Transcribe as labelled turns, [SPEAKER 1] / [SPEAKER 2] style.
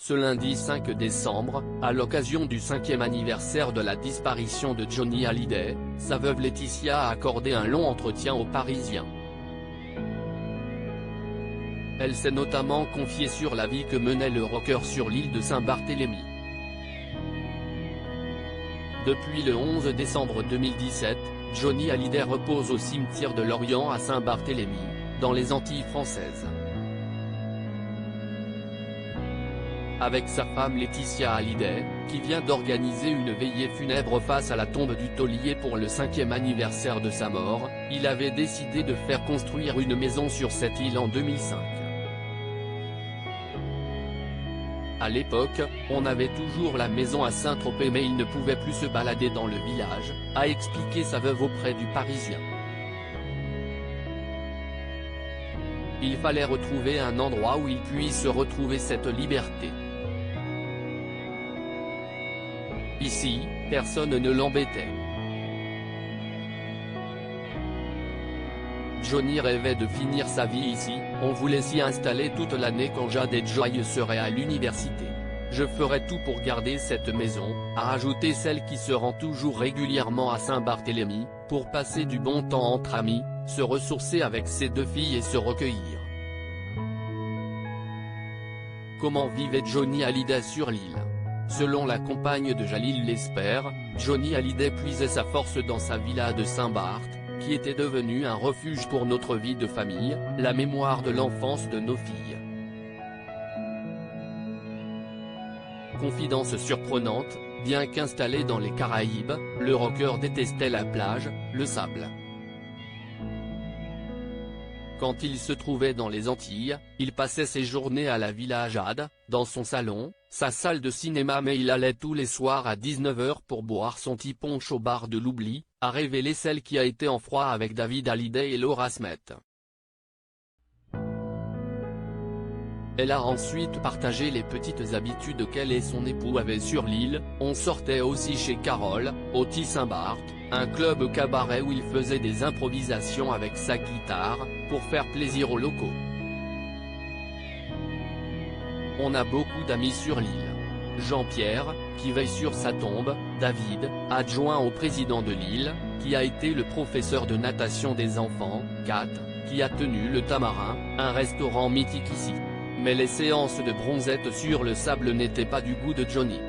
[SPEAKER 1] Ce lundi 5 décembre, à l'occasion du 5e anniversaire de la disparition de Johnny Hallyday, sa veuve Laetitia a accordé un long entretien aux Parisiens. Elle s'est notamment confiée sur la vie que menait le rocker sur l'île de Saint-Barthélemy. Depuis le 11 décembre 2017, Johnny Hallyday repose au cimetière de Lorient à Saint-Barthélemy, dans les Antilles françaises. Avec sa femme Laetitia Hallyday, qui vient d'organiser une veillée funèbre face à la tombe du taulier pour le 5e anniversaire de sa mort, il avait décidé de faire construire une maison sur cette île en 2005. À l'époque, on avait toujours la maison à Saint-Tropez mais il ne pouvait plus se balader dans le village, a expliqué sa veuve auprès du Parisien. Il fallait retrouver un endroit où il puisse retrouver cette liberté. Ici, personne ne l'embêtait. Johnny rêvait de finir sa vie ici, on voulait s'y installer toute l'année quand Jade et Joy seraient à l'université. Je ferai tout pour garder cette maison, a rajouté celle qui se rend toujours régulièrement à Saint-Barthélemy, pour passer du bon temps entre amis, se ressourcer avec ses 2 filles et se recueillir. Comment vivait Johnny Hallyday sur l'île? Selon la compagne de Jalil Lesper, Johnny Hallyday puisait sa force dans sa villa de Saint-Barth, qui était devenue un refuge pour notre vie de famille, la mémoire de l'enfance de nos filles. Confidence surprenante, bien qu'installé dans les Caraïbes, le rocker détestait la plage, le sable. Quand il se trouvait dans les Antilles, il passait ses journées à la Villa Jade, dans son salon, sa salle de cinéma mais il allait tous les soirs à 19 h pour boire son petit punch au bar de l'Oubli, a révélé celle qui a été en froid avec David Hallyday et Laura Smet. Elle a ensuite partagé les petites habitudes qu'elle et son époux avaient sur l'île. On sortait aussi chez Carole, au Petit Saint-Barth, un club cabaret où il faisait des improvisations avec sa guitare, pour faire plaisir aux locaux. On a beaucoup d'amis sur l'île. Jean-Pierre, qui veille sur sa tombe, David, adjoint au président de l'île, qui a été le professeur de natation des enfants, Kat, qui a tenu le Tamarin, un restaurant mythique ici. Mais les séances de bronzette sur le sable n'étaient pas du goût de Johnny.